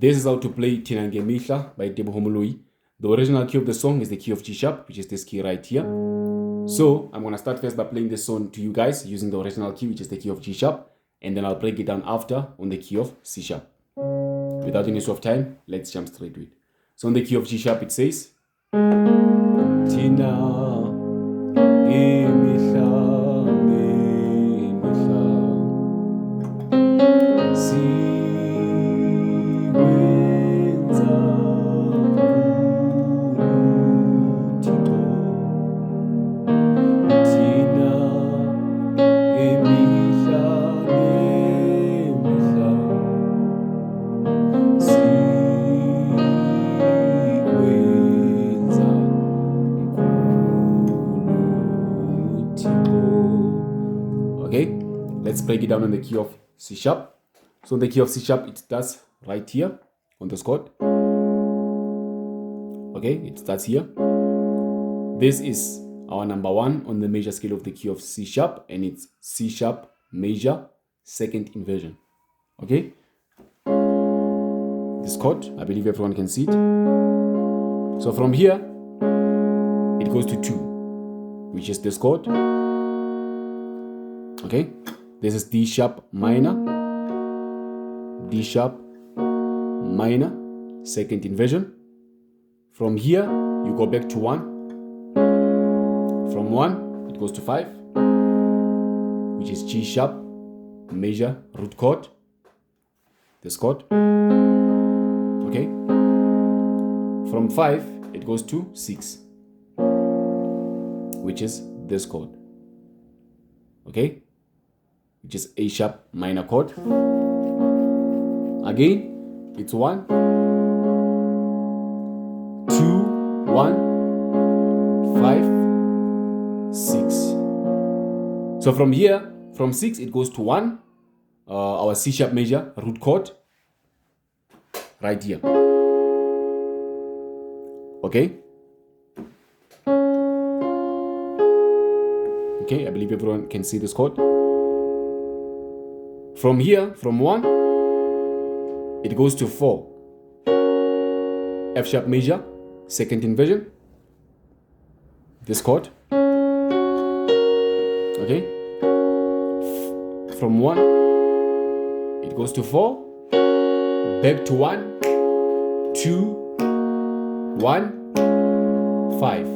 This is how to play Thina mihla by Teboho moloi. The original key of the song is the key of G sharp, which is this key right here. So I'm going to start first by playing this song to you guys using the original key, which is the key of G sharp, and then I'll break it down after on the key of C sharp. Without any waste of time, let's jump straight to it. So on the key of G sharp, it says Thina mihla Okay, let's break it down on the key of C sharp. So on the key of C sharp, it starts right here on this chord. Okay, it starts here. This is our number 1 on the major scale of the key of C sharp, and it's C sharp major second inversion. Okay, this chord, I believe everyone can see it. So from here, it goes to 2, which is this chord. Okay, this is D sharp minor, second inversion. From here, you go back to 1. From 1, it goes to 5, which is G sharp major root chord, this chord. Okay, from 5, it goes to 6, which is this chord. Okay, which is A sharp minor chord. Again, it's 1, 2, 1, 5, 6. So from here, from 6, it goes to 1, our C sharp major root chord, right here. Okay. Okay, I believe everyone can see this chord. From here, from 1, it goes to 4. F sharp major, second inversion. This chord. Okay. From 1, it goes to 4. Back to 1, 2, 1, 5.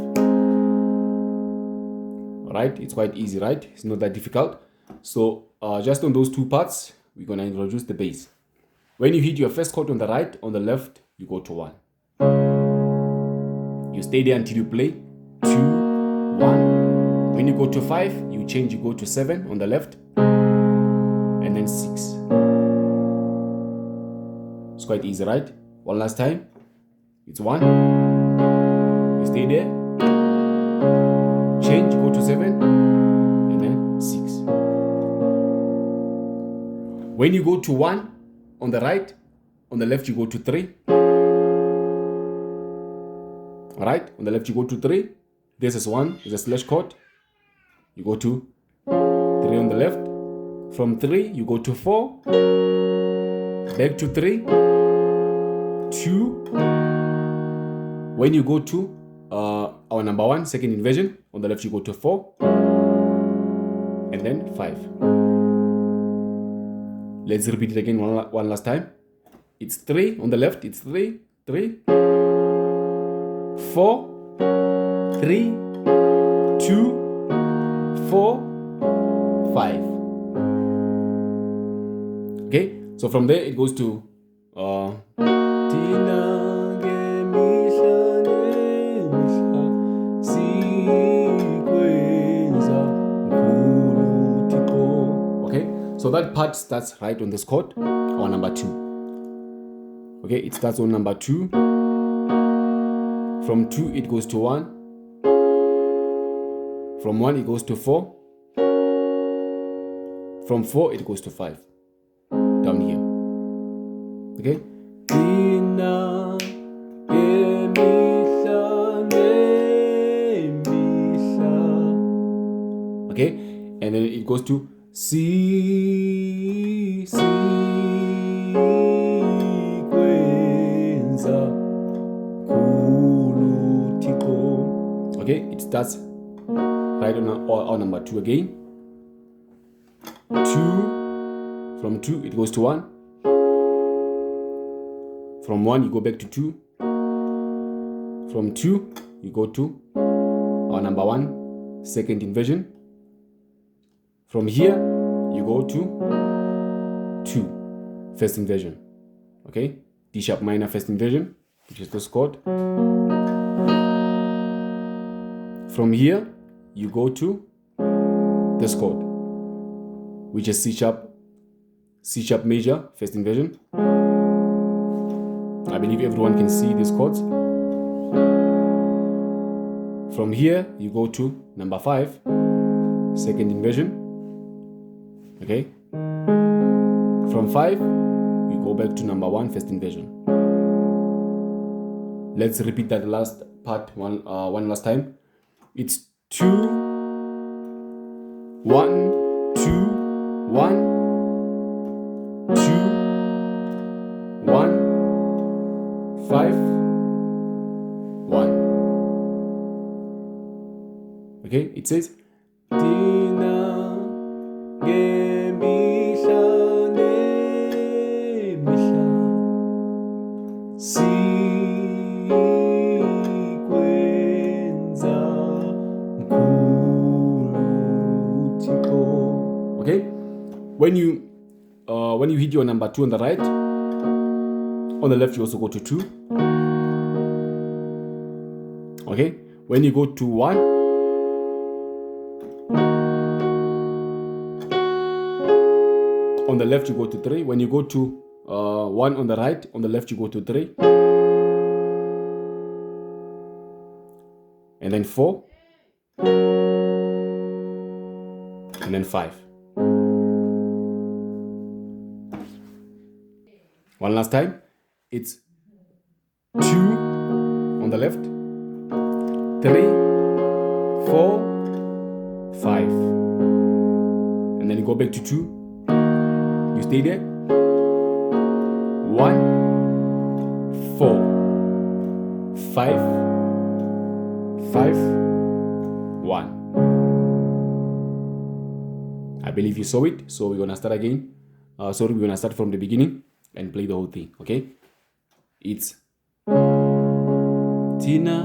Right? It's quite easy, right? It's not that difficult. So just on those 2 parts, we're going to introduce the bass. When you hit your first chord on the right, on the left, you go to 1. You stay there until you play 2, 1. When you go to 5, you change, you go to 7 on the left, and then 6. It's quite easy, right? One last time. It's 1. You stay there. Change, go to 7, and then 6. When you go to 1 on the right, on the left you go to 3. Alright, on the left you go to 3. This is 1, is a slash chord. You go to 3 on the left. From 3 you go to 4. Back to 3. 2. When you go to our number 1, second inversion, on the left you go to 4, and then 5. Let's repeat it again one last time. It's 3 on the left, it's 3, 3, 4, 3, 2, 4, 5. Okay, so from there it goes to so that part starts right on this chord, or number 2. Okay, it starts on number 2. From 2, it goes to 1. From 1, it goes to 4. From 4, it goes to 5. Down here. Okay. Okay, and then it goes to si, si, que. starts right on our number 2 again. 2, from 2 it goes to 1. From 1 you go back to 2. From 2 you go to our number 1 second inversion. From here you go to 2 first inversion. Okay, D sharp minor first inversion, which is this chord. From here you go to this chord, which is C sharp major first inversion. I believe everyone can see these chords. From here you go to number 5 second inversion. Okay, from 5 you go back to number 1 first inversion. Let's repeat that last part one last time. It's 2, 1, 2, 1, 2, 1, 5, 1. Okay, it says Thina mihla sikwenza mkhulu Thixo. Okay, when you hit your number 2 on the right, on the left you also go to 2. Okay, when you go to 1, on the left you go to 3. When you go to 1 on the right, on the left you go to 3. And then 4. And then 5. One last time. It's 2 on the left, 3, 4, 5. And then you go back to 2. You stay there. 1, 4, 5, 5, 1. I believe you saw it, so we're gonna start again. We're gonna start from the beginning and play the whole thing. Okay? It's Thina.